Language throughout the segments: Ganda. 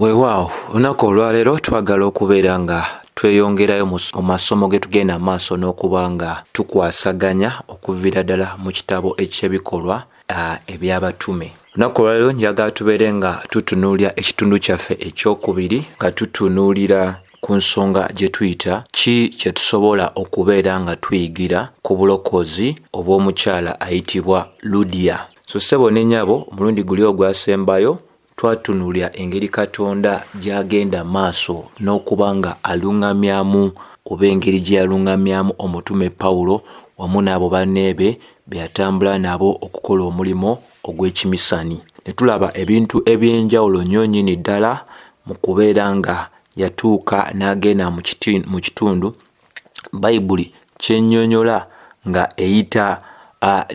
Weewaawo olunaku olwaleero twagala okubeera nga tweyongerayo mu masomo ge tugenda maaso n'okuba nga tukwasaganya okuviira ddala mu kitabo eky'ebikolwa eby'abatume. Olunaku olwaleero njagala tubeere nga tutunuulira ekitundu kyaffe ekyokubiri nga tutunuulira ku nsonga gye tuyita ki kye tusobola okubeera nga tuyigira ku bulokozi obw'omukyala ayitibwa Ludiya. So ssebo ne nnyabo omulundi guli ogwasembayo twatunuulira engeri Katonda gy'agenda maaso n'okuba nga alungamyamu oba engeri gye yalungamyamu omutume Pawulo wamu n'abo banne be yatambula nabo okukola omulimo ogw'ekimisani. Ne tulaba ebintu eby'enjawulo nnyo nnyini ddala mu kubeera nga yatuuka n'agenda mu kitundu Bayibuli kyennyonnyola nga eyita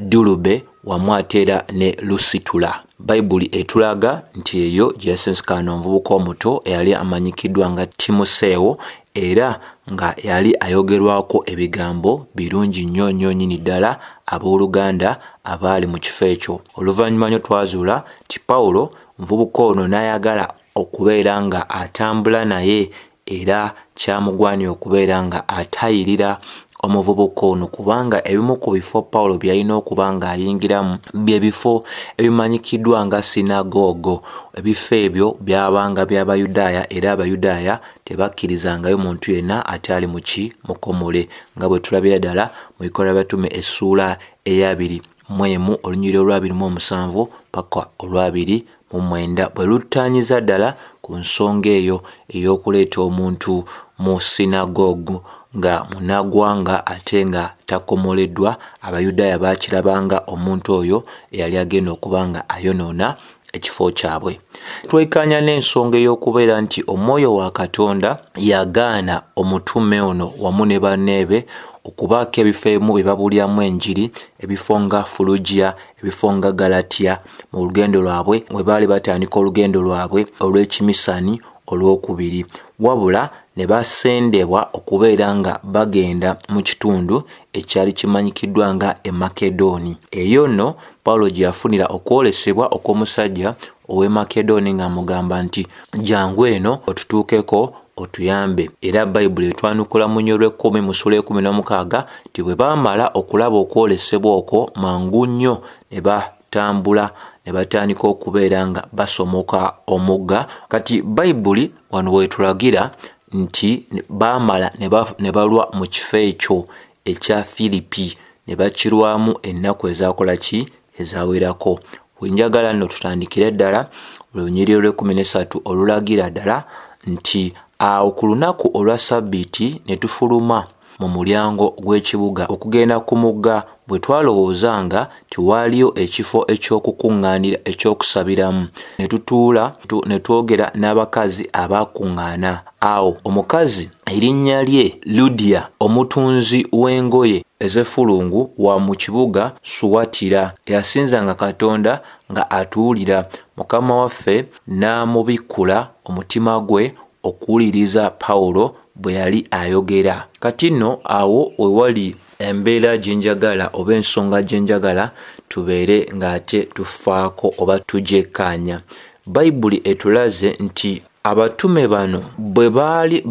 Dulube wamu ate era ne Lusitula. Bayibuli etulaga nti eyo gye yasensikana omuvubuka omuto eyali amanyikiddwa nga Timoseewo era nga yali ayogerwako ebigambo birungi nnyo nnyini ddala abooluganda abaali mu kifo ekyo. Oluvannyuma nnyo twazuula ti Pawulo muvubuka ono n'ayagala okubeera nga atambula naye era kyamugwanira okubeera nga atayirira omuvubuka ono kubanga ebimu ku bifo Pawulo byalina okuba nga ayingiramu bye bifo ebimanyikiddwa nga sinagogo. Ebifo ebyo byabanga by'Abayudaaya era Abayudaaya tebakkirizangayo muntu yenna atali mu mukomole nga bwe tulabira ddala mu Bikolwa by'Abatume essuula eya-21 olunyiriri olwa-27 paka olwa-29 bwe luttaanyiza ddala ku nsonga eyo ey'okuleeta omuntu mu sinagogo nga munnagwanga ate nga takomoleddwa. Abayudaaya baakirabanga omuntu oyo eyali agenda okuba nga ayonoona ekifo kyabwe. Twekkaanya n'ensonga ey'okubeera nti Omwoyo wa Katonda yagaana omutume ono wamu ne banneebe okubaako ebifo ebimu bye babulyamu enjiri, ebifo nga Fulugiya, ebifo nga Galatiya mu lugendo lwabwe bwe baali batandika olugendo lwabwe olw'ekimisani olwokubiri, wabula ne basendebwa okubeera nga bagenda mu kitundu ekyali kimanyikiddwa nga Makedoni. Eyo nno Pawulo gye yafunira okwolesebwa okw'omusajja ow'e Makedoni nga mugamba nti jangu eno otutuukeko otuyambe. Era Bayibuli etwanukula mu nnyo lw'ekkumi mu ssuula 16 nti bwe baamala okulaba okwolesebwa okwo mangu nnyo ne batambula ne batandika okubeera nga basomoka omugga. Kati Bayibuli wano wetulagira nti baamala ne balwa mu kifo ekyo ekya Filipi ne bakirwamu ennaku ezaakola ki ezawerako. Wenjagala nno tutandikire ddala olunyiriri olw'13 olulagira ddala nti awo ku lunaku olwa Ssabbiiti ne tufuluma mu mulyango gw'ekibuga okugenda ku mugga bwe twalowoozanga tiwaaliyo ekifo eky'okukuŋŋaanira eky'okusabiramu. Ne tutuula ne twogera n'abakazi abaakuŋŋaana awo. Omukazi erinnya lye Ludiya, omutunzi w'engoye ez'effulungu wa mu kibuga Suwatira, eyasinzanga Katonda nga atuwulira, Mukama waffe n'amubikkula omutima gwe okuwuliriza Pawulo bwe yali ayogera. Kati nno awo we wali embeera gye njagala oba ensonga gye njagala tubeere ng'ate tufaako oba tugyekkaanya. Bayibuli etulaze nti abatume bano bwe baali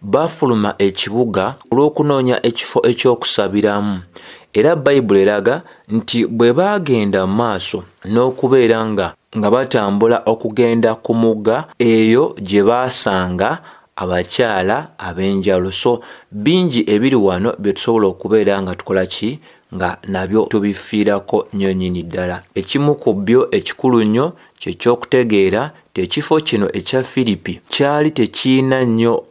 bafuluma ekibuga olw'okunoonya ekifo eky'okusabiramu. Era Bayibuli eraga nti bwe baagenda mu maaso n'okubeera nga batambula okugenda ku mugga, eyo gye baasanga abakyala ab'enjawulo. So bingi ebiri wano bye tusobola okubeera nga tukola ki nga nabyo tubifiirako nnyo nnyini ddala. Ekimu ku byo ekikulu nnyo kye ky'okutegeera ekifo kino ekya Filipi kyali tekiyina nnyo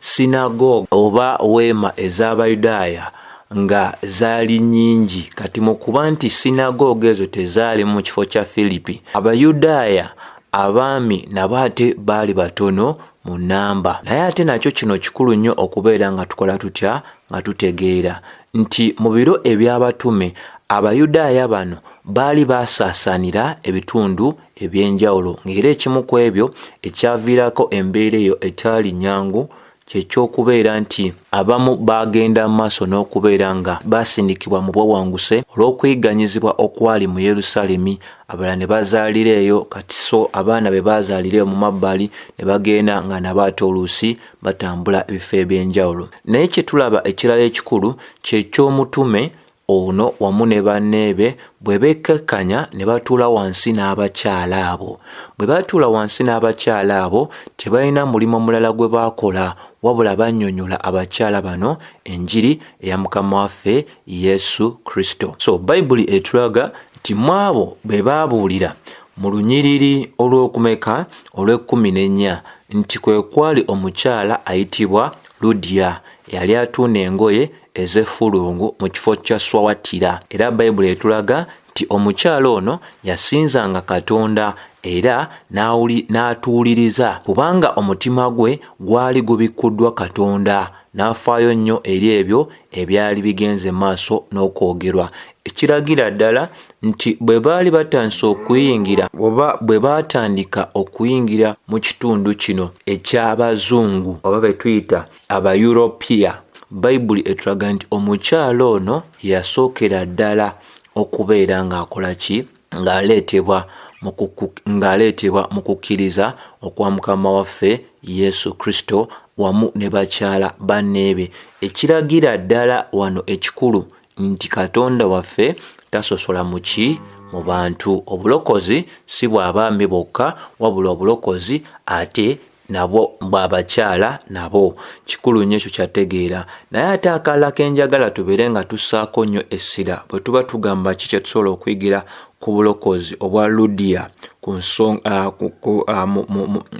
sinagoga oba weema ez'Abayudaaya nga zaali nnyingi. Kati mu kuba nti sinagoga ezo tezaali mu kifo kya Filipi, Abayudaaya abaami nabo ate baali batono mu nnamba. Naye ate nakyo kino kikulu nnyo okubeera nga tukola tutya nga tutegeera nti mu biro eby'abatume Abayudaaya bano baali baasaasaanira ebitundu eby'enjawulo, ng'era ekimu ku ebyo ekyaviirako embeera eyo etaali nnyangu kyekyokubeera nti abamu bagenda maaso n'okubeera nga basindikibwa mu bwawanguse olw'okuyiganyizibwa okwali mu Yerusaalemi, abalala ne bazaalira eyo kati so abaana be bazaalira eyo mu mabbali ne bagenda nga nabo ate oluusi batambula ebifo eby'enjawulo. Naye kye tulaba ekirala ekikulu ky'ekyomutume ono wamu ne banneebe bwe bekkakkanya ne batuula wansi n'abakyala abo. Bwe batuula wansi n'abakyala abo tebalina mulimu mulala gwe baakola wabula bannyonnyola abakyala bano enjiri eya Mukama waffe Yesu Kristo. So Bayibuli etulaga nti mu abo be baabuulira mu lunyiriri olw'okumeka olw'14 nti kwe kwali omukyala ayitibwa Ludiya yali atunda engoye ez'effulungu mu kifo kya Swawatira. Era Bayibuli etulaga nti omukyala ono yasinzanga Katonda era n'atuuliriza kubanga omutima gwe gwali gubikkuddwa Katonda, n'afaayo nnyo eri ebyo ebyali bigenze maaso n'okwogerwa. Ekiragira ddala nti bwe baali batandise okuyingira oba bwe baatandika okuyingira mu kitundu kino eky'abazungu oba be tuyita Abayuropiya, Bayibuli etulaga nti omukyala ono yasookera ddala okubeera ng'akola ki? Ng'aleetebwa mu kukkiriza okwa Mukama waffe Yesu Kristo wamu ne bakyala banneebe. Ekiragira ddala wano ekikulu nti Katonda waffe tasosola mu ki? Mu bantu. Obulokozi si bw'abaami bokka wabula obulokozi ate nabo bw'abakyala nabo. Kikulu nnyo ekyo kyategeera. Naye ate akalala kenjagala tubeere nga tussaako nnyo essira bwe tuba tugamba ki kye tusobola okuyigira ku bulokozi obwa Ludiya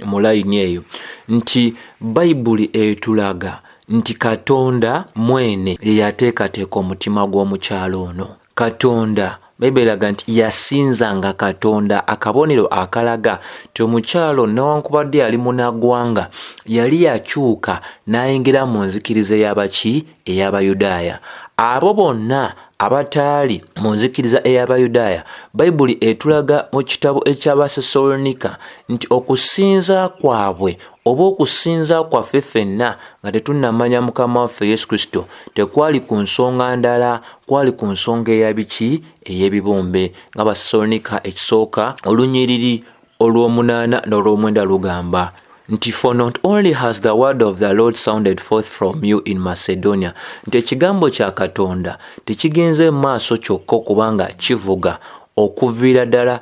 mu layini eyo nti Bayibuli etulaga nti Katonda mwene ye yateekateeka omutima gw'omukyala ono. Katonda Bayibuli eraga nti yasinzanga Katonda, akabonero akalaga nti omukyalo newankubadde yali munaggwanga yali yakyuka n'ayingira mu nzikiriza ey'abaki? Ey'Abayudaaya. Abo bonna abataali mu nzikiriza ey'Abayudaaya, Bayibuli etulaga mu kitabo eky'Abasesalonika nti okusinza kwabwe oba okusinza kwaffe ffenna nga tetunnamanya Mukama waffe Yesu Kristo tekwali ku nsonga ndala, kwali ku nsonga ey'abiki? Ey'ebibumbe. ng'Abasesalonika ekisooka olunyiriri olw'omunaana n'olw'omwenda lugamba nti for not only has the word of the Lord sounded forth from you in Macedonia, nti ekigambo kya Katonda tekigenze maaso kyokka okubanga kivuga okuviira ddala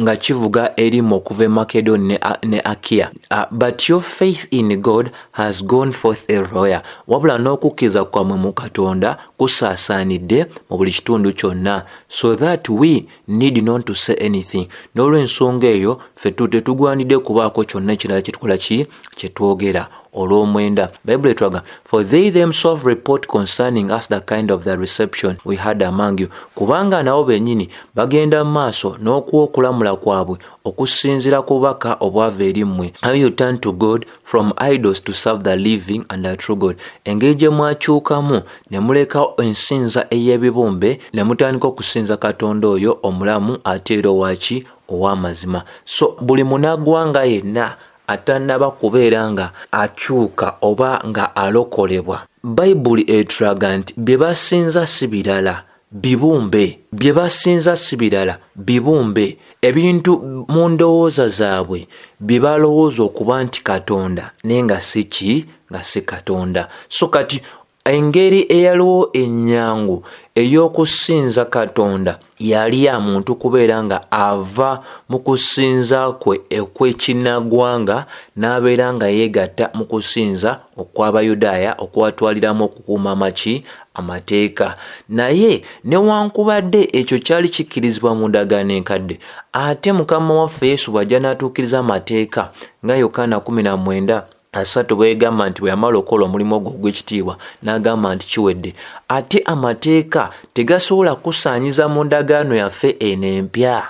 nga kivuga erimu okuva e Makedonia ne Akia, but your faith in God has gone forth everywhere. Wabula n'okukkiriza kwammwe mu Katonda kusaasaanidde mu buli kitundu kyonna, so that we need not to say anything. N'olw'ensonga eyo ffe tetugwanidde kubaako kyonna ekirala kyetukola ki? Kyetwogera. Olw'omwenda Bayibuli etulaga for they themselves report concerning us the kind of the reception we had among you. Kubanga nabo bennyini bagenda maaso n'okuwa okulamula kwabwe okusinziira ku bubaka obwava eri mmwe. How you turn to God from idols to serve the living and the true God. Engeri gye mwakyukamu ne muleka ensinza ey'ebibumbe ne mutandika okusinza Katonda oyo omulamu ate era owaki? Ow'amazima. So buli munaggwanga yenna atannaba kubeera nga akyuka oba nga alokolebwa, Bayibuli etulaga nti bye basinza si birala bibumbe. Bye basinza si birala bibumbe, ebintu mu ndowooza zaabwe bye balowooza okuba nti Katonda naye nga si ki? Nga si Katonda. So kati engeri eyaliwo ennyangu ey'okusinza Katonda yali ya muntu kubeera nga ava mu kusinza kwe okw'ekinnaggwanga n'abeera nga yeegatta mu kusinza okw'Abayudaaya okwatwaliramu okukuuma amaki? Amateeka. Naye newankubadde ekyo kyali kikkirizibwa mu ndagaano enkadde, ate Mukama waffe Yesu bw'ajja n'atuukiriza amateeka nga Yokaana 19:3 bwegamba nti bwe yamala okukola omulimu ogwo ogw'ekitiibwa n'agamba nti kiwedde, ate amateeka tegasobola kusaanyiza mu ndagaano yaffe eno empya.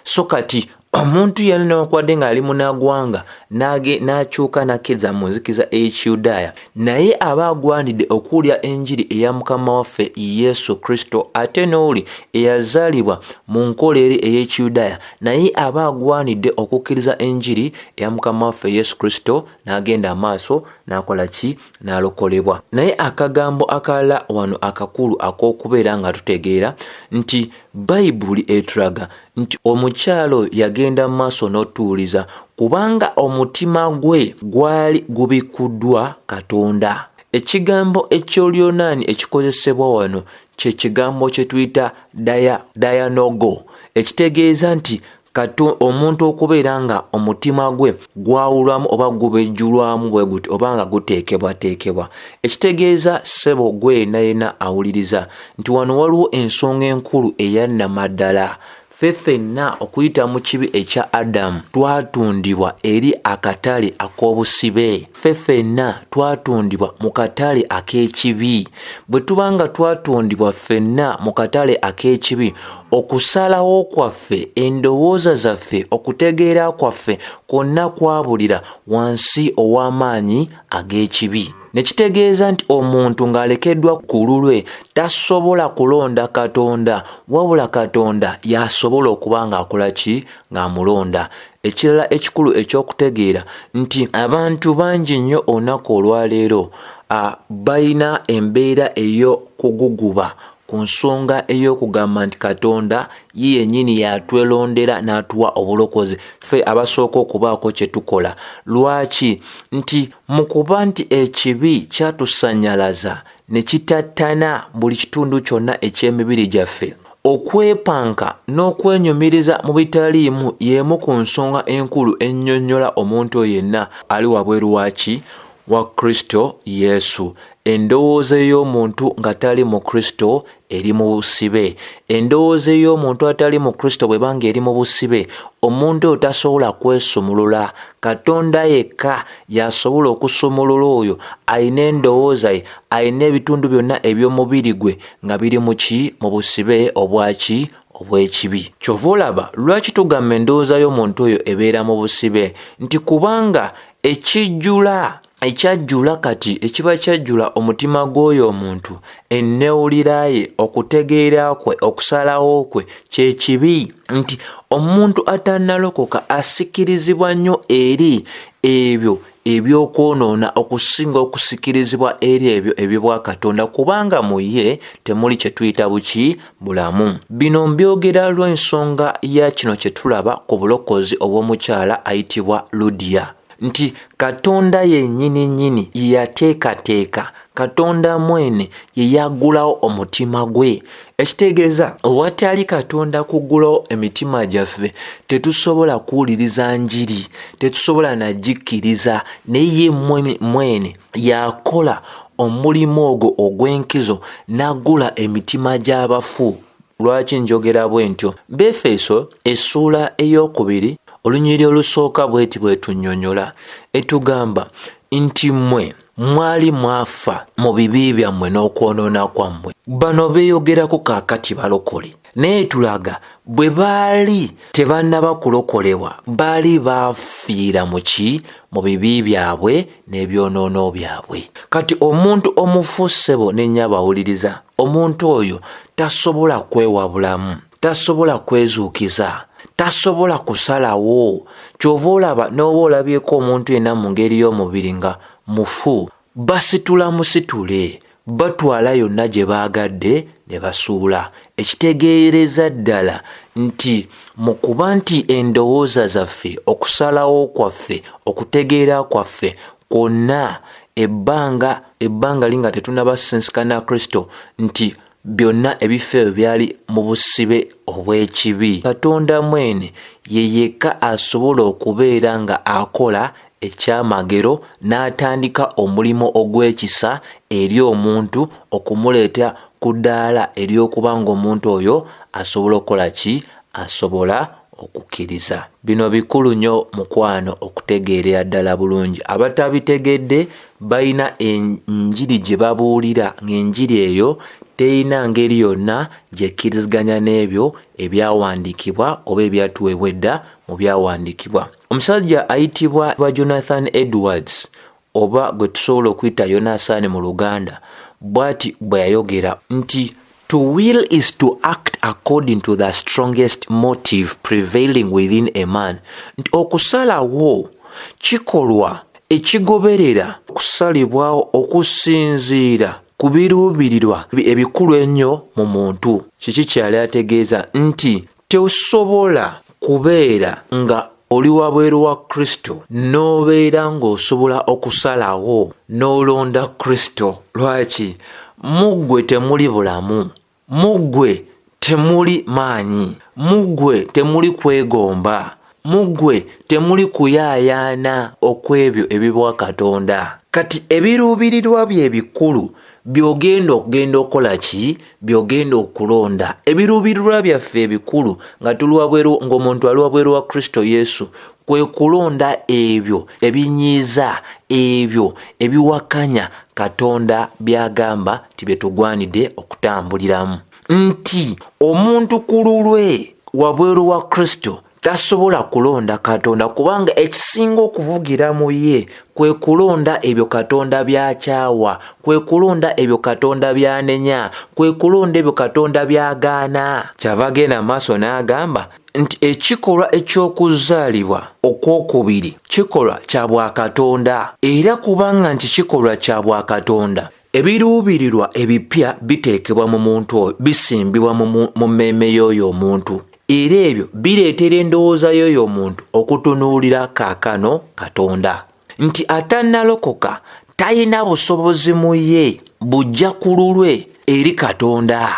So kati omuntu yali newankubadde ng'ali munnagwanga n'akyuka n'akkiriza mu nzikiza ey'ekiyudaaya naye aba agwanidde okuwulira enjiri eya mukama waffe yesu kristo ate n'oli eyazaalibwa mu nkola eri ey'ekiyudaaya naye aba agwanidde okukkiriza enjiri eya mukama waffe yesu kristo n'agenda amaaso n'akola ki n'alokolebwa. Naye akagambo akalala wano akakulu ak'okubeera nga tutegeera nti bayibuli etulaga nti omukyalo yagenda mu maaso n'otuwuliza kubanga omutima gwe gwali gubikuddwa Katonda. Ekigambo ekyolyonaani ekikozesebwa wano kye kigambo kye tuyita dayanogo, ekitegeeza nti omuntu okubeera nga omutima gwe gwawulwamu oba gubejjulwamu bwe guti oba nga guteekebwateekebwa. Ekitegeeza ssebo gwe yena awuliriza nti wano waliwo ensonga enkulu eyannamaddala. Ffe ffenna okuyita mu kibi ekya Adamu twatundibwa eri akatale ak'obusibe. Ffe ffenna twatundibwa mu katale ak'ekibi. Bwe tuba nga twatundibwa ffenna mu katale ak'ekibi, okusalawo kwaffe, endowooza zaffe, okutegeera kwaffe kwonna kwabulira wansi ow'amaanyi ag'ekibi. Nekitegeeza nti omuntu ng'alekeddwa ku lulwe tasobola kulonda Katonda, wabula Katonda yasobola okuba ng'akola ki? Ng'amulonda. Ekirala ekikulu eky'okutegeera nti abantu bangi nnyo olunaku olwaleero balina embeera ey'okuguguba ku nsonga ey'okugamba nti Katonda ye yennyini yatwelondera n'atuwa obulokozi, ffe abasooka okubaako kye tukola. Lwaki? Nti mu kuba nti ekibi kyatusannyalaza ne kitattana buli kitundu kyonna eky'emibiri gyaffe, okwepanka n'okwenyumiriza mu bitaliimu y'emu ku nsonga enkulu ennyonnyola omuntu yenna ali wabweru waki? Wa Kristo Yesu. Endowooza ey'omuntu nga tali mu Kristo eri mu busibe. Endowooza ey'omuntu atali mu Kristo bwe banga eri mu busibe, omuntu oyo tasobola kwesumulula. Katonda yekka yasobola okusumulula oyo alina endowooza ye, alina ebitundu byonna eby'omubiri gwe nga biri mu ki? Mu busibe obwaki? Obw'ekibi. Kyova olaba lwaki tugamba endowooza y'omuntu oyo ebeera mu busibe? Nti kubanga ekyajjula kati ekiba kyajjula omutima gw'oyo omuntu, ennewulira ye, okutegeera kwe, okusalawo kwe kyekibi. Nti omuntu atannalokoka asikirizibwa nnyo eri ebyo ebyokwonoona okusinga okusikirizibwa eri ebyo ebyobwa Katonda, kubanga mu ye temuli kye tuyita buki? Bulamu. Bino mbyogera lw'ensonga ya kino kye tulaba ku bulokozi obw'omukyala ayitibwa Ludiya. Nti Katonda yennyini yateekateeka, Katonda mwene ye yaggulawo omutima gwe. Ekitegeeza owatali Katonda kuggulawo emitima gyaffe tetusobola kuwuliriza njiri, tetusobola nagikkiriza, naye ye mwene yakola omulimu ogwo ogw'enkizo n'aggula emitima gy'abafu. Lwaki njogera bwe ntyo? Befeso essuula ey'okubiri olunyiriri olusooka bweti bwetunnyonnyola etugamba nti mmwe mwali mwafa mu bibi byammwe n'okwonoona kwammwe. Bano beeyogerako kaakati balokole, naye tulaga bwe baali tebannaba kulokolebwa baali baafiira mu ki? Mu bibi byabwe n'ebyonoono byabwe. Kati omuntu omufu ssebo n'ennya bawuliriza, omuntu oyo tasobola kwewabulamu, tasobola kwezuukiza, tasobola kusalawo. Kyova olaba n'oba olabyeko omuntu yenna mu ngeri y'omubiri nga mufu, basitula musitule, batwala yonna gye baagadde ne basuula. Ekitegeereza ddala nti mu kuba nti endowooza zaffe, okusalawo kwaffe, okutegeera kwaffe kwonna ebbanga linga tetunnabasensikana Kristo, nti byonna ebifo ebyo byali mu busibe obw'ekibi. Katonda mwene ye yekka asobola okubeera nga akola ekyamagero n'atandika omulimu ogw'ekisa eri omuntu okumuleeta ku ddaala ery'okuba ng'omuntu oyo asobola okukola ki? Asobola okukkiriza. Bino bikulu nnyo mukwano okutegeerera ddala bulungi. Abatabitegedde balina enjiri gye babuulira, ng'enjiri eyo terina ngeri yonna gyekkiriziganya n'ebyo ebyawandiikibwa oba ebyatuweebwa edda mu byawandiikibwa. Omusajja ayitibwa Jonathan Edwards oba gwe tusobola okuyita Yonasaani mu Luganda, bw'ati bwe yayogera nti to will is to act according to the strongest motive prevailing within a man. Nti okusalawo kikolwa ekigoberera kusalibwawo okusinziira ku biruubirirwa ebikulu ennyo mu muntu. Kiki kyali ategeeza nti tesobola kubeera nga oli wabweru wa Kristo n'obeera ng'osobola okusalawo n'olonda Kristo. Lwaki? Muggwe temuli bulamu, muggwe temuli maanyi, muggwe temuli kwegomba, muggwe temuli kuyaayaana okw'ebyo ebibwa Katonda. Kati ebiruubirirwa bye bikulu by'ogenda okukola ki? By'ogenda okulonda. Ebiruubirirwa byaffe ebikulu nga tuli wabweru, ng'omuntu ali wabweru wa Kristo Yesu, kwe kulonda ebyo ebinyiiza, ebyo ebiwakanya Katonda by'agamba tibye tugwanidde okutambuliramu. Nti omuntu ku lulwe wabweru wa Kristo tasobola kulonda Katonda kubanga ekisinga okuvugira mu ye kwe kulonda ebyo Katonda by'akyawa, kwe kulonda ebyo Katonda by'anenya, kwe kulonda ebyo Katonda by'agaana. Kyava agenda maaso n'agamba nti ekikolwa eky'okuzaalibwa okwokubiri kikolwa kya bwakatonda, era kubanga nti kikolwa kya bwakatonda, ebiruubirirwa ebipya biteekebwa mu muntu oyo, bisimbibwa mu mmeeme y'oyo omuntu, era ebyo bireetera endowooza y'oyo omuntu okutunuulira kaakano Katonda. Nti atannalokoka talina busobozi mu ye bujja ku lulwe eri Katonda.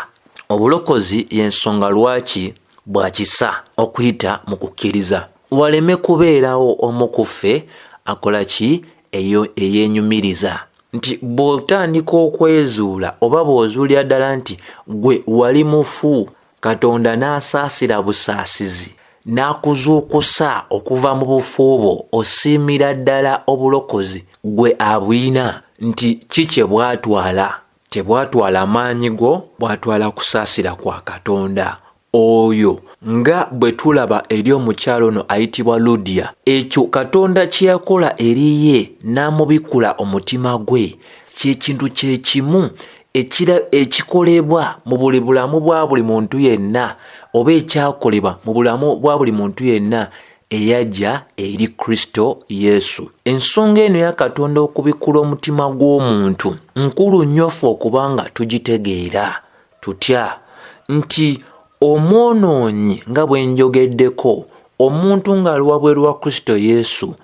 Obulokozi y'ensonga lwaki bwa kisa okuyita mu kukkiriza. Waleme kubeerawo omu ku ffe akola ki? Eyeenyumiriza. Nti bw'otandika okwezuula oba bw'ozuulira ddala nti gwe wali mufu, Katonda n'asaasira busaasizi n'akuzuukusa okuva mu bufu bwo, osiimira ddala obulokozi gwe abwina. Nti kikye bwatwala? Tebwatwala maanyi go, bwatwala kusaasira kwa Katonda. Oyo nga bwe tulaba eri omukyalo ono ayitibwa Ludiya, ekyo Katonda kye yakola eri ye n'amubikula omutima gwe, ky'ekintu kye kimu ekikolebwa mu buli bulamu bwa buli muntu yenna, oba ekyakolebwa mu bulamu bwa buli muntu yenna eyajja eri Kristo Yesu. Ensonga eno ya Katonda okubikula omutima gw'omuntu nkulu nnyo ffe okubanga tugitegeera tutya nti omwonoonyi nga bwe njogeddeko, omuntu ng'ali wabweru wa Kristo Yesu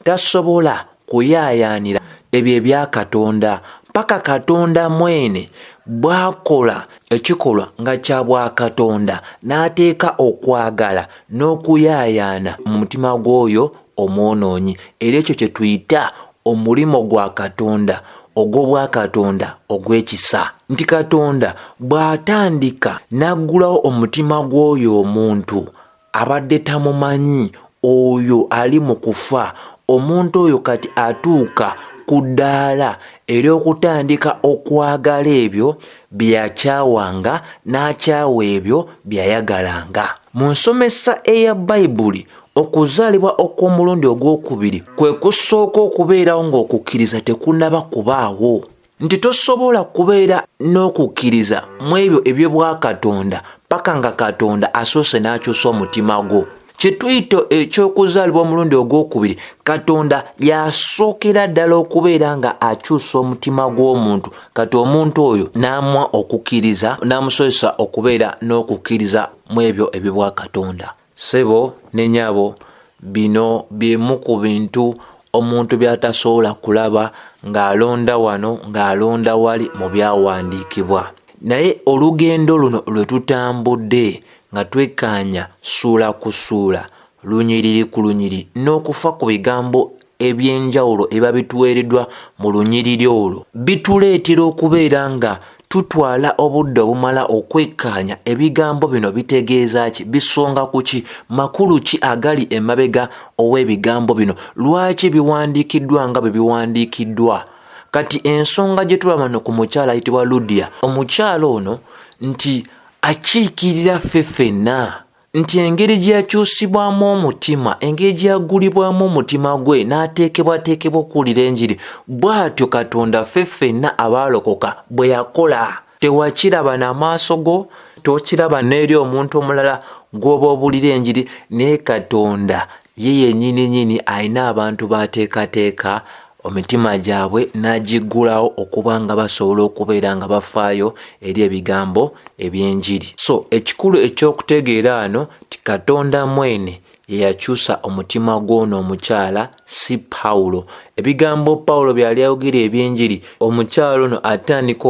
tasobola kuyaayaanira ebyo ebya Katonda paka Katonda mwene bw'akola ekikolwa nga kya bwa Katonda n'ateeka okwagala n'okuyaayaana mu mutima gw'oyo omwonoonyi. Era ekyo kye tuyita omulimo gwa Katonda ogw'obwa Katonda ogw'ekisa. Nti Katonda bw'atandika n'aggulawo omutima gw'oyo omuntu abadde tamumanyi, oyo ali mu kufa, omuntu oyo kati atuuka ku ddaala ery'okutandika okwagala ebyo byakyawanga n'akyawa ebyo byayagalanga. Mu nsomesa eya Bayibuli, okuzaalibwa okw'omulundi ogwokubiri kwe kusooka okubeerawo ng'okukkiriza tekunnaba kubaawo. Nti tosobola kubeera n'okukkiriza mu ebyo eby'obwa Katonda paka nga Katonda asoose n'akyusa omutima gwo. Kye tuyita eky'okuzaalibwa omulundi ogwokubiri, Katonda yasookera ddala okubeera nga akyusa omutima gw'omuntu, kati omuntu oyo n'amwa okukkiriza, n'amusobozesa okubeera n'okukkiriza mu ebyo ebibwa Katonda. Ssebo ne nnyabo, bino byemu ku bintu omuntu by'atasobola kulaba ng'alonda wano ng'alonda wali mu byawandiikibwa. Naye olugendo luno lwe tutambudde nga twekkaanya ssuula ku ssuula, lunyiriri ku lunyiriri, n'okufa ku bigambo eby'enjawulo ebiba bituweereddwa mu lunyiriri olwo, bituleetera okubeera nga tutwala obudde obumala okwekkaanya ebigambo bino bitegeeza ki, bisonga ku ki, makulu ki agali emabega ow'ebigambo bino, lwaki biwandiikiddwa nga bwe biwandiikiddwa. Kati ensonga gye tulaba no ku mukyala ayitibwa Ludiya, omukyala ono nti akiikirira ffe ffenna, nti engeri gye yakyusibwamu omutima, engeri gye yagulibwamu omutima gwe n'ateekebwateekebwa okuwulira enjiri, bw'atyo Katonda ffe ffenna abaalokoka bwe yakola. Tewakiraba n'amaaso go, tokiraba n'eri omuntu omulala gw'oba obulira enjiri, naye Katonda ye yennyini alina abantu b'ateekateeka omitima gyabwe n'agiggulawo okuba nga basobola okubeera nga bafaayo eri ebigambo eby'enjiri. So ekikulu ekyokutegeera wano ti Katonda mwene ye yakyusa omutima gw'ono omukyala, si Pawulo. Ebigambo Pawulo byali ayogera eby'enjiri, omukyala ono atandika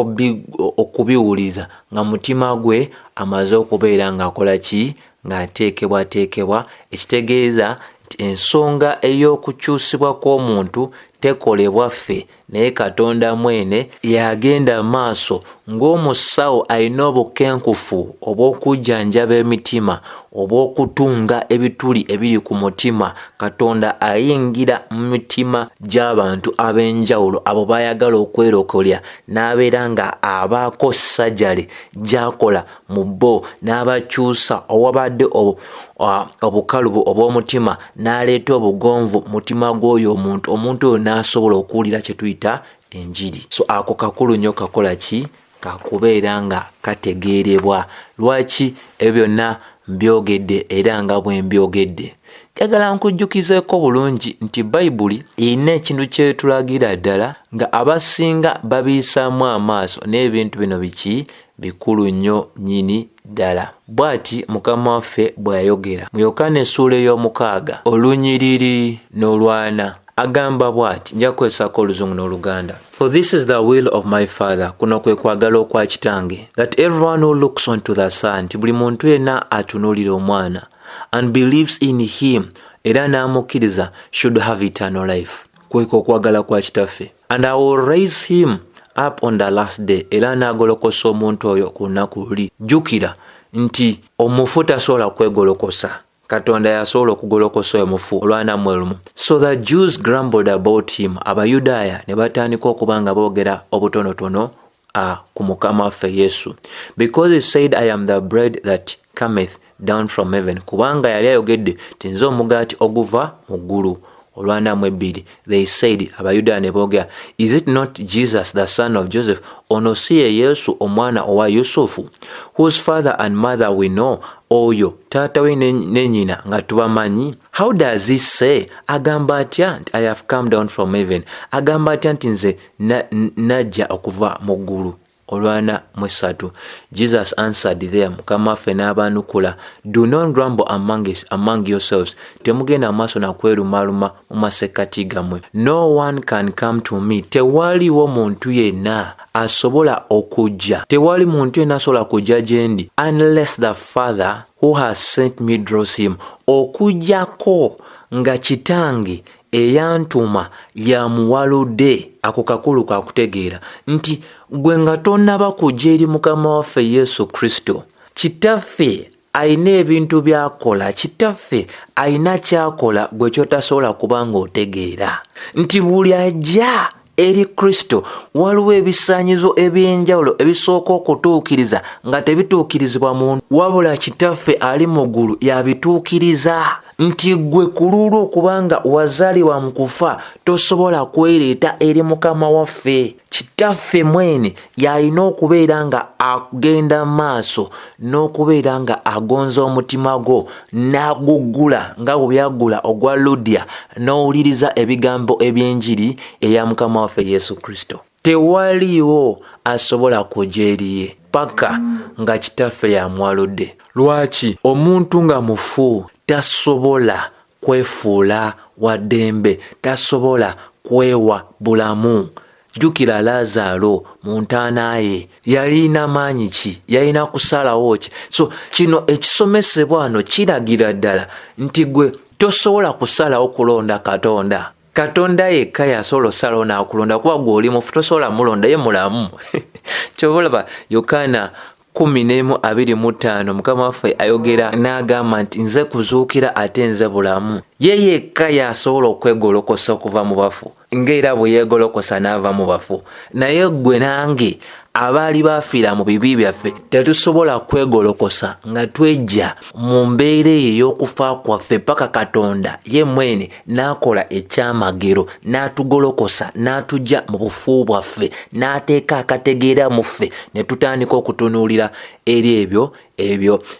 okubiwuliza nga mutima gwe amaze okubeera ng'akola ki, ng'ateekebwateekebwa, ekitegeeza nti ensonga ey'okukyusibwa kw'omuntu tekolebwa ffe, naye Katonda mwene yagenda maaso ng'omusawo alina obukenkufu obw'okujjanjaba emitima, obw'okutunga ebituli ebiri ku mutima. Katonda ayingira mu mitima gy'abantu ab'enjawulo, abo bayagala okwerokolya, n'abeera nga abaako sajjale gy'akola mu bo, n'abakyusa owabadde obukalubu obw'omutima, n'aleeta obugonvu mutima gw'oyo omuntu oyo n'asobola okuwulira kye tuyita enjiri. So ako kakulu nnyo kakola ki, kakubeera nga kategeerebwa. Lwaki ebyo byonna mbyogedde era nga bwe mbyogedde? Njagala nkujjukizeeko bulungi nti Bayibuli erina ekintu kye tulagira ddala nga abasinga babiyisaamu amaaso, n'ebintu bino biki, bikulu nnyo nnyini ddala. Bw'ati Mukama waffe bwe yayogera mu Yokaana essuula ey'omukaaga olunyiriri n'olwana. Agamba bw'ati, nja kwesako Oluzungu n'Oluganda. For this is the will of my Father, kuno kwe kwagala okwa Kitange, that everyone who looks unto the Son, nti buli muntu yenna atunuulira Omwana, and believes in him, era n'amukkiriza, should have eternal life. Kweko okwagala kwa Kitaffe. And I will raise him up on the last day, era n'agolokosa omuntu oyo ku lunaku luli. Jjukira nti omufu tasobola kwegolokosa, Katonda yasobola okugolokosa oyo mufu olwanamu lumu. So the Jews grumbled about him. Abayudaaya ne batandika okuba nga boogera obutonotono ku Mukama waffe Yesu, because he said, I am the bread that cometh down from heaven. Kubanga yali ayogedde ti nze omugaati oguva mu ggulu. Olwanamu ebbiri. They said, Abayudaaya ne boogera, is it not Jesus the son of Joseph? Ono si ye Yesu omwana owa Yusufu, whose father and mother we know? Oyo taata we ne nnyina nga tubamanyi. How does he say? Agamba atya nti I have come down from heaven. Agamba atya nti nze najja okuva mu ggulu. Olwana mu 3. Jesus answered them, Mukama waffe n'abanukula, do not grumble among yourselves. Temugenda maaso na kwerumaaluma mu masekkati gammwe. No one can come to me. Tewaliwo muntu yenna asobola okujja. Tewali muntu yenna asobola kujja gye ndi, unless the Father who has sent me draws him. Okujjako nga Kitange eyantuma yamuwaludde. Ako kakulu kakutegeera nti gwe nga tonnaba kujja eri Mukama waffe Yesu Kristo, Kitaffe ayina ebintu byakola, Kitaffe ayina kyakola gwe kyotasobola kubanga otegeera, nti buli ajja eri Kristo waliwo ebisaanyizo eby'enjawulo ebisooka okutuukiriza nga tebituukirizibwa muntu, wabula Kitaffe ali mu ggulu yabituukiriza. Nti gwe kululwo okubanga wazaalibwa mu kufa tosobola kwereeta eri Mukama waffe. Kitaffe mwene yalina okubeera nga agenda maaso n'okubeera nga agonza omutima gwo n'aguggula nga bwe byaggula ogwa Ludiya, n'owuliriza ebigambo eby'enjiri eya Mukama waffe Yesu Kristo. Tewaliwo asobola kujja eri ye paka nga Kitaffe yamwaludde. Lwaki? Omuntu nga mufu tasobola kwefuula waddembe, tasobola kwewa bulamu. Jjukira Laazaalo mu ntaana ye yalina maanyi ki? Yalina kusalawo ki? So kino ekisomesebwa wano kiragira ddala nti gwe tosobola kusalawo kulonda Katonda. Katonda yekka yasobola osalawo n'akulonda kuba gw'oli mufu tosobola mulonda ye mulamu. Kyobalaba Yokaana 10:25 Mukama waffe ayogera n'agamba nti nze kuzuukira ate nze bulamu. Ye yekka yasobola okwegolokosa okuva mu bafu ng'era bwe yeegolokosa n'ava mu bafu. Naye ggwe nange abaali baafiira mu bibi byaffe tetusobola kwegolokosa nga twejja mu mbeera eyo ey'okufa kwaffe paka Katonda ye mwene n'akola ekyamagero n'atugolokosa n'atujja mu bufu bwaffe n'ateeka akategeera mu ffe ne tutandika okutunuulira eri ebyo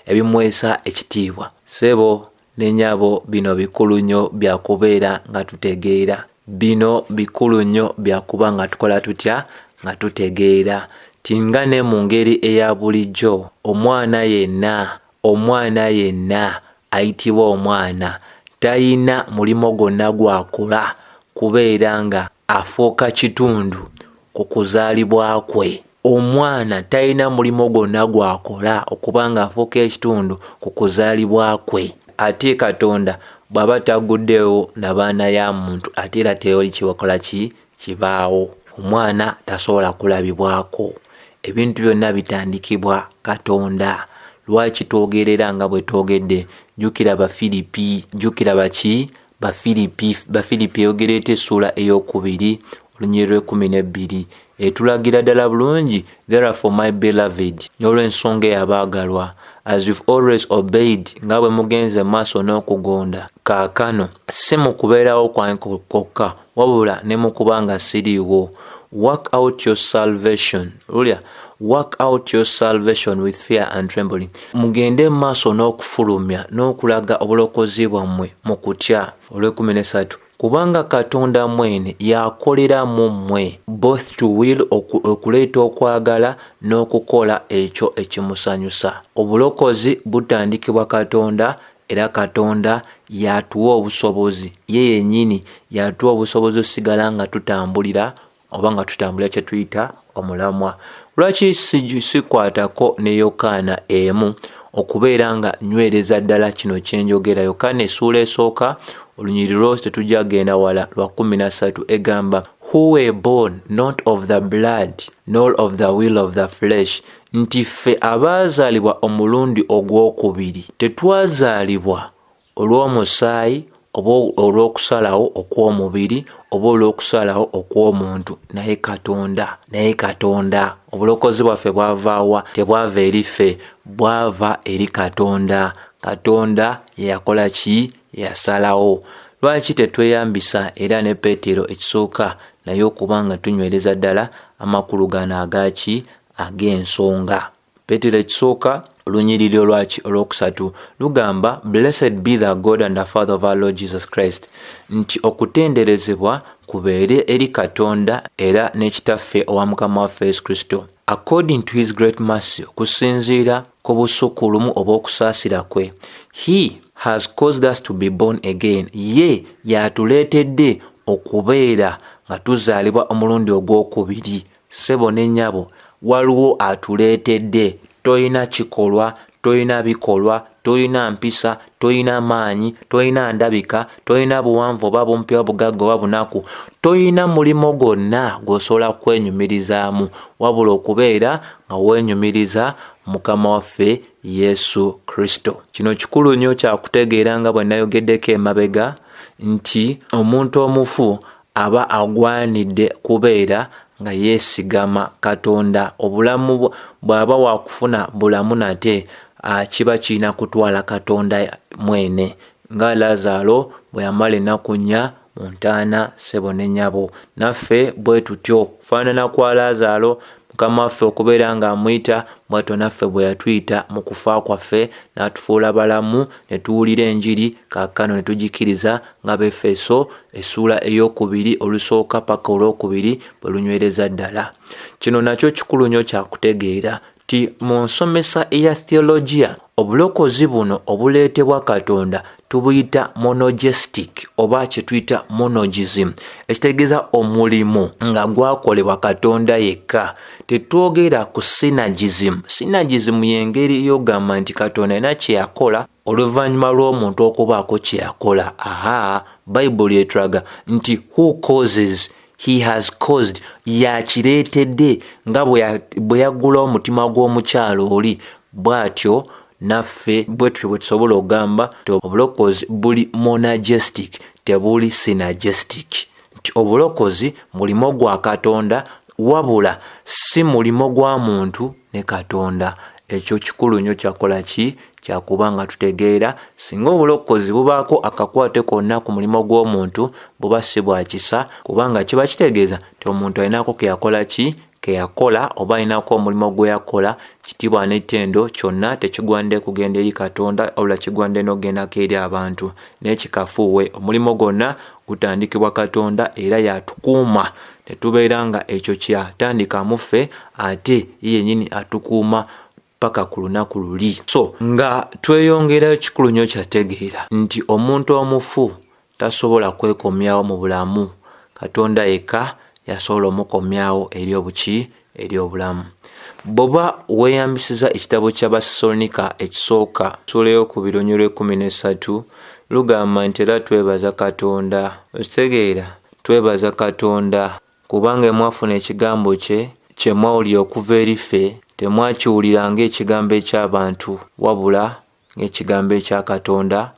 ebimwesa ekitiibwa. Ssebo ne nnyabo, bino bikulu nnyo bya kubeera nga tutegeera. Bino bikulu nnyo bya kuba nga tukola tutya nga tutegeera. Tinga ne mu ngeri eya bulijjo omwana yenna ayitibwa omwana talina mulimo gwonna gw'akola kubeera nga afuuka kitundu ku kuzaalibwa kwe. Omwana talina mulimo gwonna gw'akola okuba nga afuuka ekitundu ku kuzaalibwa kwe. Ate Katonda bw'aba taguddewo na baana ya muntu ate era tewali kibakola kibaawo. Omwana tasobola kulabibwako. Ebintu byonna bitandikibwa Katonda. Lwaki twogerera nga bwe twogedde? Jjukira Bafilipi. Jjukira Bafilipi eyogereeta essula ey'okubiri olunyiriri 12 etulagira ddala bulungi, therefore my beloved, olw'ensonga ey'abaagalwa, as you've always obeyed, nga bwe mugenze maaso n'okugonda kaakano, si mu kubeerawo kwange kwokka wabula ne mu kubanga siriiwo. Work out your salvation. Work out your salvation with fear and trembling. Mugende maaso n'okufulumya n'okulaga obulokozi bwammwe mu kutya. 13 Kubanga Katonda mwene yakolera mu mmwe both to will, okuleeta okwagala n'okukola ekyo ekimusanyusa. Obulokozi butandikibwa Katonda, era Katonda yatuwa obusobozi. Ye yennyini yatuwa obusobozi osigala nga tutambulira oba nga tutambulira kye tuyita omulamwa. Lwaki sikwatako ne Yokaana emu okubeera nga nywereza ddala kino kyenjogera? Yokaana essuula esooka olunyiriri lwo tetujja genda wala lwa 13 egamba, who were born not of the blood nor of the will of the flesh, nti ffe abaazaalibwa omulundi ogwokubiri tetwazaalibwa olw'omusaayi oba olw'okusalawo okw'omubiri oba olw'okusalawo okw'omuntu, naye Katonda. Obulokozi bwaffe bwavaawa? Tebwava eri ffe, bwava eri Katonda. Katonda yakola ki? Yasalawo. Lwaki tetweyambisa era ne Peetero ekisooka naye okuba nga tunywereza ddala amakulu gano agaki ag'ensonga? Peetero ekisooka olunyiriri olwokusatu lugamba, blessed be the God and the Father of our Lord Jesus Christ, nti okutenderezebwa kubeere eri Katonda era n'ekitaffe owa Mukama waffe Yesu Kristo, according to his great mercy, okusinziira ku busukulumu oba okusaasira kwe, he has caused us to be born again, ye yatuleetedde okubeera nga tuzaalibwa omulundi ogwokubiri. Ssebo ne nnyabo, waliwo atuleetedde. Toyina kikolwa, toyina bikolwa, toyina mpisa, toyina maanyi, toyina ndabika, toyina buwanvu oba bumpi oba bugagga oba bunaku, toyina mulimo gwonna gw'osobola kwenyumirizaamu wabula okubeera nga weenyumiriza Mukama waffe Yesu Kristo. Kino kikulu nnyo kyakutegeera nga bwe nayogeddeko emabega nti omuntu omufu aba agwanidde kubeera nga yeesigama Katonda. Obulamu bw'aba wakufuna bulamu nate kiba kirina kutwala Katonda mwene, nga Lazaalo bwe yamala ennaku 4 mu ntaana. Ssebo ne nnyabo, naffe bwe tutyo kufaanana kwa Lazaalo, Mukama waffe okubeera nga amuyita bw'atyo naffe bwe yatuyita mu kufa kwaffe n'atufuula balamu ne tuwulira enjiri kaakano ne tugikiriza nga Befeso essuula ey'okubiri olusooka paka olwokubiri bwe lunywereza ddala. Kino nakyo kikulu nnyo kyakutegeera ti mu nsomesa eya theologia obulokozi buno obuleetebwa Katonda tubuyita monogistic oba kye tuyita monogism, ekitegeeza omulimu nga gwakolebwa Katonda yekka. Tetwogera ku synergism. Synergism y'engeri y'ogamba nti Katonda alina kye yakola oluvannyuma lw'omuntu okubaako kye yakola. Bayibuli etulaga nti who causes he has caused, yakireetedde nga bwe yaggula omutima gw'omukyalo oli bw'atyo naffe bwetutyo bwe tusobola okugamba nti obulokozi buli monogistic tebuli synergistic, nti obulokozi mulimo gwa Katonda wabula si mulimo gwa muntu ne Katonda. Ekyo kikulu nnyo kyakola ki kyakuba nga tutegeera singa obulokozi bubaako akakwate konna ku mulimo gw'omuntu buba si bwa kisa, kubanga kiba kitegeeza nti omuntu alinako ke yakola ki ke yakola oba alinako omulimo gwe yakola. Kitiibwa n'ettendo kyonna tekigwande kugenda eri Katonda wabula kigwande n'ogendako eri abantu. N'ekikafuuwe omulimo gwonna gutandikibwa Katonda era yatukuuma ne tubeera nga ekyo kyatandika mu ffe ate ye yennyini atukuuma paka ku lunaku luli. So nga tweyongerayo kikulu nnyo kyategeera nti omuntu omufu tasobola kwekomyawo mu bulamu. Katonda yekka yasobola omukomyawo eri obuki eri obulamu. Bw'oba weeyambisiza ekitabo ky'Abasalonika ekisooka suleyo ku bironyolo 13 lugamba nti era twebaza Katonda. Okitegeera twebaza Katonda kubanga mwafuna ekigambo kye mwawulira okuva eri ffe temwakiwulira ng'ekigambo eky'abantu wabula ng'ekigambo ekya Katonda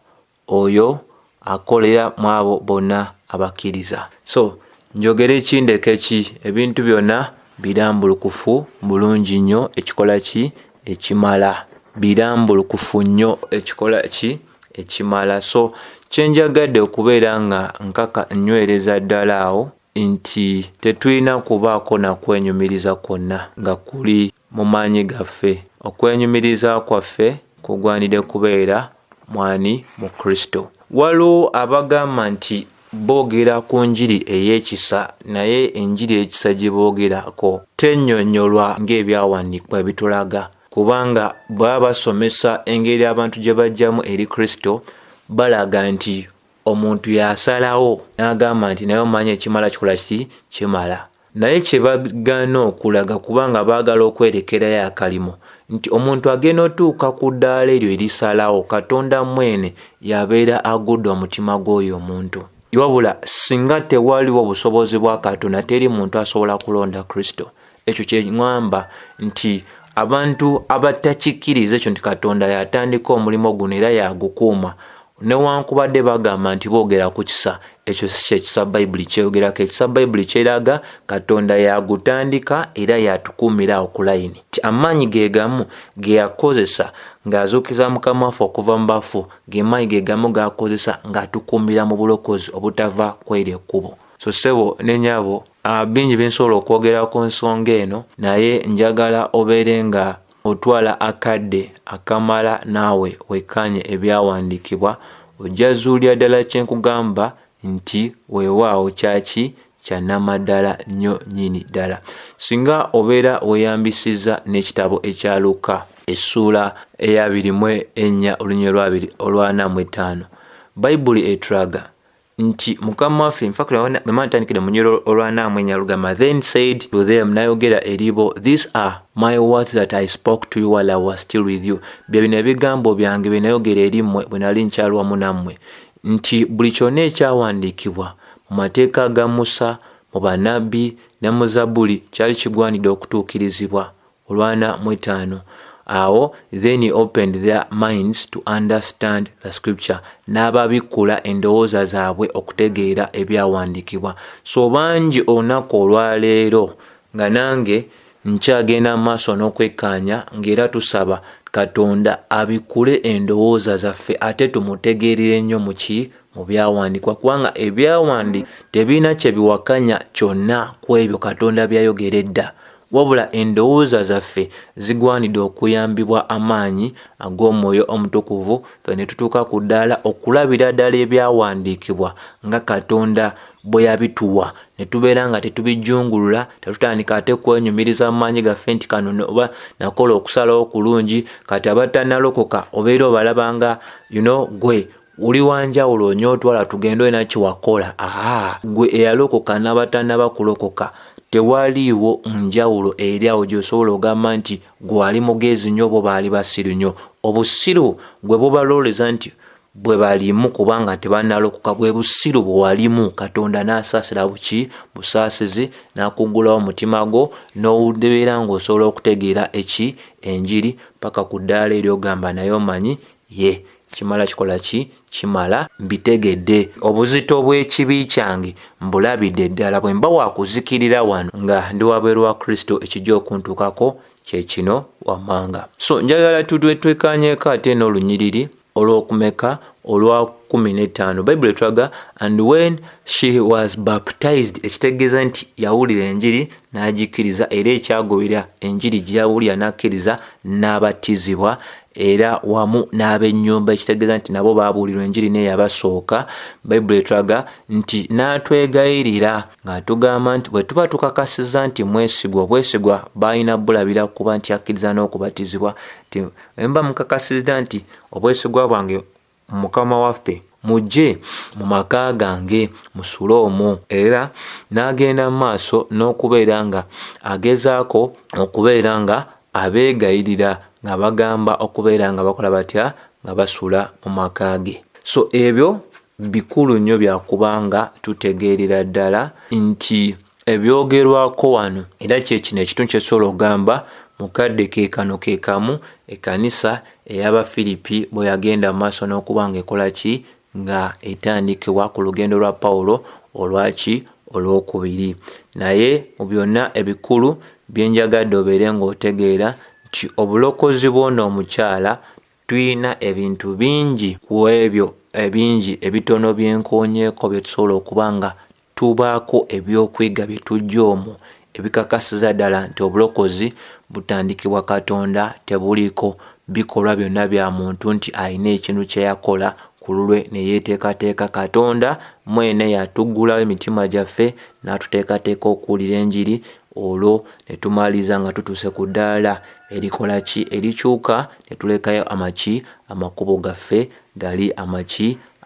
oyo akolera mu abo bonna abakkiriza. So njogera ekindeke ki ebintu byonna birambulukufu bulungi nnyo ekikola ki ekimala, birambulukufu nnyo ekikola ki ekimala. So kyenjagadde okubeera nga nkaka nnywereza ddala awo nti tetulina kubaako na kwenyumiriza kwonna nga kuli mu maanyi gaffe. Okwenyumiriza kwaffe kugwanidde kubeera mwani mu Kristo. Waliwo abagamba nti boogera ku njiri ey'ekisa naye enjiri ey'ekisa gye boogerako tennyonnyolwa ng'ebyawandiikibwa bitulaga, kubanga baba basomesa engeri abantu gye bajjamu eri Kristo balaga nti omuntu yasalawo n'agamba nti naye omanyi ekimala kikola kiti kimala. Naye kye bagaana okulaga kubanga baagala okwerekerayo akalimo nti omuntu agenda otuuka ku ddaala eryo erisalawo Katonda mwene yabeera agudde omutima gw'oyo omuntu. Wabula singa tewaliwo obusobozi bwa Katonda teri muntu asobola kulonda Kristo. Ekyo kye ngamba nti abantu abatakikkiriza ekyo nti Katonda yatandika omulimo guno era yagukuuma newankubadde bagamba nti boogera ku kisa, ekyo si kyekisa Bayibuli kyeyogerako. Ekisa Bayibuli kyeraga Katonda yagutandika era yatukuumira awo ku layini ti amaanyi ge gamu ge yakozesa ng'azuukiza Mukama waffe okuva mu bafu, ge maanyi ge gamu g'akozesa ng'atukuumira mu bulokozi obutava kw'eryo ekkubo. So ssebo ne nnyabo bingi binsobola okwogera ku nsonga eno, naye njagala obeere nga otwala akadde akamala naawe wekkaanye ebyawandiikibwa ojja zuulya ddala kyenkugamba nti weewaawo kyaki kyannamaddala nnyo nnyini ddala. Singa obeera weeyambisizza n'ekitabo ekya Luka essuula eya 24 olunyiriri 2:45 Bayibuli etulaga nti Mukama waffe ntandikire mu nnyiriri 44 lugamba, then said to them, nayogera eribo, these are my words that I spoke to you while I was still with you. Bye bino ebigambo byange bye nayogera eri mmwe bwe nali nkyali wamu nammwe, nti buli kyonna ekyawandiikibwa mu mateeka ga Musa, mu bannabbi ne mu Zabbuli kyali kigwanidde okutuukirizibwa. 45 Awo then he opened their minds to understand the scripture. N'ababikkula endowooza zaabwe okutegeera ebyawandiikibwa. So bangi olunaku olwaleero nga nange nkyagenda maaso n'okwekkaanya ng'era tusaba Katonda abikkule endowooza zaffe ate tumutegeerere nnyo mu byawandiikibwa, kubanga ebyawandiikibwa tebirina kye biwakanya kyonna ku ebyo Katonda byayogera edda. wabula endowooza zaffe zigwanidde okuyambibwa amaanyi ag'omwoyo omutukuvu fe ne tutuuka ku ddaala okulabira ddala ebyawandiikibwa nga Katonda bwe yabituwa ne tubeera nga tetubijjungulula, tetutandika ate kwenyumiriza mu maanyi gaffe nti kano oba nakola okusalawo kulungi, kati abatannalokoka obeera obalabanga gwe uli wanjawulo onyootwala tugende olina kiwakola. Gwe eyalokoka n'abatannaba kulokoka tewaliiwo njawulo eri awo gy'osobola ogamba nti gwe wali mugezi nnyo bo baali basiru nnyo. Obusiru gwe bubalooleza nti bwe balimu kubanga tebannalokoka bwe busiru bwe walimu, Katonda n'asaasira busaasizi n'akuggulawo omutima gwo n'obeera ng'osobola okutegeera enjiri paka ku ddaala eri ogamba naye omanyi kimala kikola ki? Kimala mbitegedde. Obuzito bw'ekibi kyange mbulabidde ddala, bwe mba wakuzikirira wano nga ndi wabweru wa Kristo ekijja okuntuukako kye kino wammanga. So njagala twekanyeko ate n'olunyiriri olw'okumeka olwa 15. Bayibuli etulaga and when she was baptized, ekitegeeza nti yawulira enjiri n'agikkiriza, era ekyagobera enjiri gye yawulira n'akkiriza n'abatizibwa, era wamu n'ab'ennyumba, ekitegeeza nti nabo baabuulirwa enjiri naye yabasooka. Bayibuli etulaga nti n'atwegayirira ng'atugamba nti bwe tuba tukakasiza nti mwesigwa, obwesigwa baalina bulabira kuba nti akkiriza n'okubatizibwa, nti mba mukakasizza nti obwesigwa bwange Mukama waffe mujje mu maka gange musule omwo. Era n'agenda mu maaso n'okubeera nga agezaako okubeera nga abeegayirira nga bagamba okubeera nga bakola batya, nga basula mu maka ge. So ebyo bikulu nnyo byakubanga tutegeerera ddala nti ebyogerwako wano era kyekino ekitundu kyesobola okugamba mukadde keekano keekamu ekkanisa ey'Abafiripi bwe yagenda mu maaso n'okuba nga ekola ki, nga etandikibwa ku lugendo lwa Pawulo olwokubiri. Naye mu byonna ebikulu bye njagadde obeere ng'otegeera nti obulokozi bw'ono omukyala tuyina ebintu bingi ku ebyo ebingi ebitono byenkoonyeeko bye tusobola okuba nga tubaako ebyokwiga bye tujja omwo ebikakasiza ddala nti obulokozi butandikibwa Katonda, tebuliiko bikolwa byonna bya muntu nti alina ekintu kye yakola ku lulwe ne yeeteekateeka. Katonda mwene yatuggulawo emitima gyaffe n'atuteekateeka okuwulira enjiri, olwo ne tumaliriza nga tutuuse ku ddaala erikola ki, erikyuka ne tulekayo amakubo gaffe gali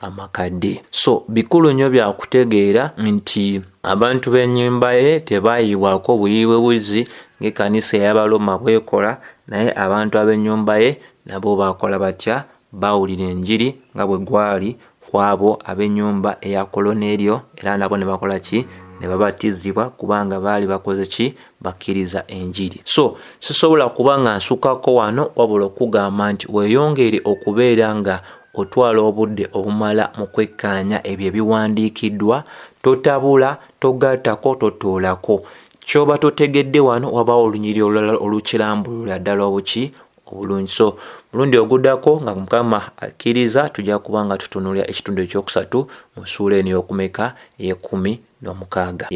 amakadde. So bikulu nnyo bya kutegeera nti abantu b'ennyumba ye tebaayibwako buyiibwe buzzi ng'ekkanisa ey'Abaloma bwekola, naye abantu ab'ennyumba ye nabo baakola batya, baawulira enjiri nga bwe gwali kwabo ab'ennyumba eya Koloneriyo, era nabo ne bakola ki, ne babatizibwa kubanga baali bakoze ki, bakkiriza enjiri. So sisobola kuba nga nsukako wano wabula okugamba nti weeyongere okubeera nga otwala obudde obumala mu kwekkaanya ebyo ebiwandiikiddwa, totabula, togattako, totoolako. Ky'oba totegedde wano wabaawo olunyiriri olulala olukirambulula ddala obulungi. So mulundi oguddako nga Mukama akkiriza tujja kuba nga tutunuulira ekitundu ekyokusatu mu ssuula eno ey'okumeka 16.